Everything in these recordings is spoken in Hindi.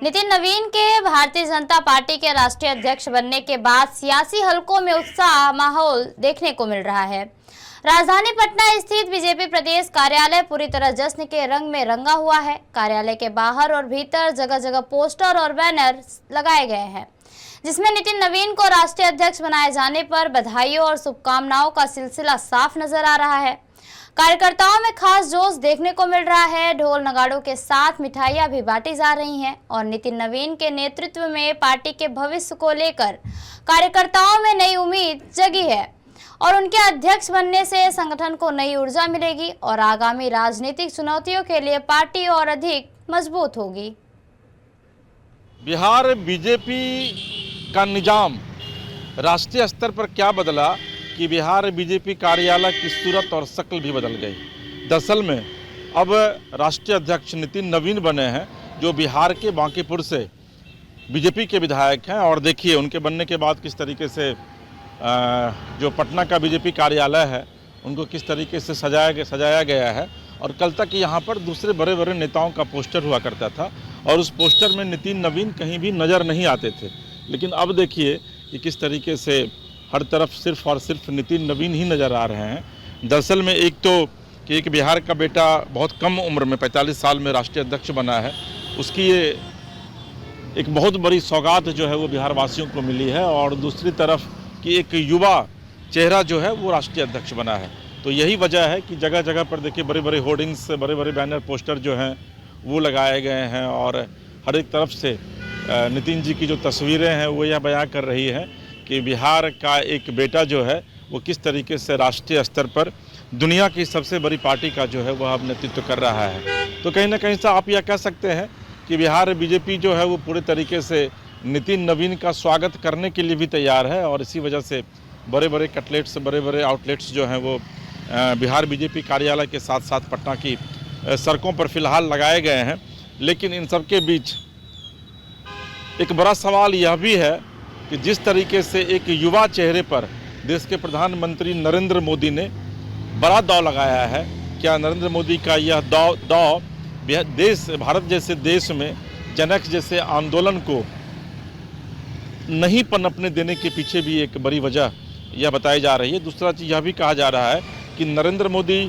नितिन नवीन के भारतीय जनता पार्टी के राष्ट्रीय अध्यक्ष बनने के बाद सियासी हलकों में उत्साह माहौल देखने को मिल रहा है। राजधानी पटना स्थित बीजेपी प्रदेश कार्यालय पूरी तरह जश्न के रंग में रंगा हुआ है। कार्यालय के बाहर और भीतर जगह जगह पोस्टर और बैनर लगाए गए हैं, जिसमें नितिन नवीन को राष्ट्रीय अध्यक्ष बनाए जाने पर बधाइयों और शुभकामनाओं का सिलसिला साफ नजर आ रहा है। कार्यकर्ताओं में खास जोश देखने को मिल रहा है। ढोल नगाड़ों के साथ मिठाइयां भी बांटी जा रही हैं और नितिन नवीन के नेतृत्व में पार्टी के भविष्य को लेकर कार्यकर्ताओं में नई उम्मीद जगी है और उनके अध्यक्ष बनने से संगठन को नई ऊर्जा मिलेगी और आगामी राजनीतिक चुनौतियों के लिए पार्टी और अधिक मजबूत होगी। बिहार बीजेपी का निजाम राष्ट्रीय स्तर पर क्या बदला कि बिहार बीजेपी कार्यालय की सूरत और शक्ल भी बदल गई। दरअसल में अब राष्ट्रीय अध्यक्ष नितिन नवीन बने हैं, जो बिहार के बांकीपुर से बीजेपी के विधायक हैं। और देखिए उनके बनने के बाद किस तरीके से जो पटना का बीजेपी कार्यालय है उनको किस तरीके से सजाया गया है। और कल तक यहाँ पर दूसरे बड़े बड़े नेताओं का पोस्टर हुआ करता था और उस पोस्टर में नितिन नवीन कहीं भी नज़र नहीं आते थे। लेकिन अब देखिए कि किस तरीके से हर तरफ सिर्फ और सिर्फ नितिन नवीन ही नज़र आ रहे हैं। दरअसल में एक तो कि एक बिहार का बेटा बहुत कम उम्र में 45 साल में राष्ट्रीय अध्यक्ष बना है, उसकी ये एक बहुत बड़ी सौगात जो है वो बिहार वासियों को मिली है। और दूसरी तरफ कि एक युवा चेहरा जो है वो राष्ट्रीय अध्यक्ष बना है। तो यही वजह है कि जगह जगह पर देखिए बड़े बड़े होर्डिंग्स, बड़े बड़े बैनर पोस्टर जो हैं वो लगाए गए हैं और हर एक तरफ से नितिन जी की जो तस्वीरें हैं वो यह बयां कर रही हैं कि बिहार का एक बेटा जो है वो किस तरीके से राष्ट्रीय स्तर पर दुनिया की सबसे बड़ी पार्टी का जो है वह अब नेतृत्व कर रहा है। तो कहीं ना कहीं से आप यह कह सकते हैं कि बिहार बीजेपी जो है वो पूरे तरीके से नितिन नवीन का स्वागत करने के लिए भी तैयार है। और इसी वजह से बड़े बड़े कटलेट्स, बड़े बड़े आउटलेट्स जो हैं वो बिहार बीजेपी कार्यालय के साथ साथ पटना की सड़कों पर फिलहाल लगाए गए हैं। लेकिन इन सब के बीच एक बड़ा सवाल यह भी है कि जिस तरीके से एक युवा चेहरे पर देश के प्रधानमंत्री नरेंद्र मोदी ने बड़ा दांव लगाया है, क्या नरेंद्र मोदी का यह दांव भारत जैसे देश में जनक जैसे आंदोलन को नहीं पनपने देने के पीछे भी एक बड़ी वजह यह बताई जा रही है। दूसरा चीज़ यह भी कहा जा रहा है कि नरेंद्र मोदी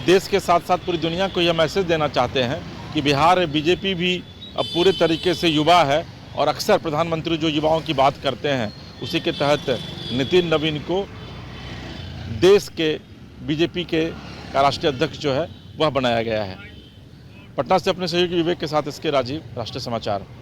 देश के साथ साथ पूरी दुनिया को यह मैसेज देना चाहते हैं कि बिहार बीजेपी भी अब पूरे तरीके से युवा है। और अक्सर प्रधानमंत्री जो युवाओं की बात करते हैं उसी के तहत नितिन नवीन को देश के बीजेपी के राष्ट्रीय अध्यक्ष जो है वह बनाया गया है। पटना से अपने सहयोगी विवेक के साथ इसके राजीव, राष्ट्रीय समाचार।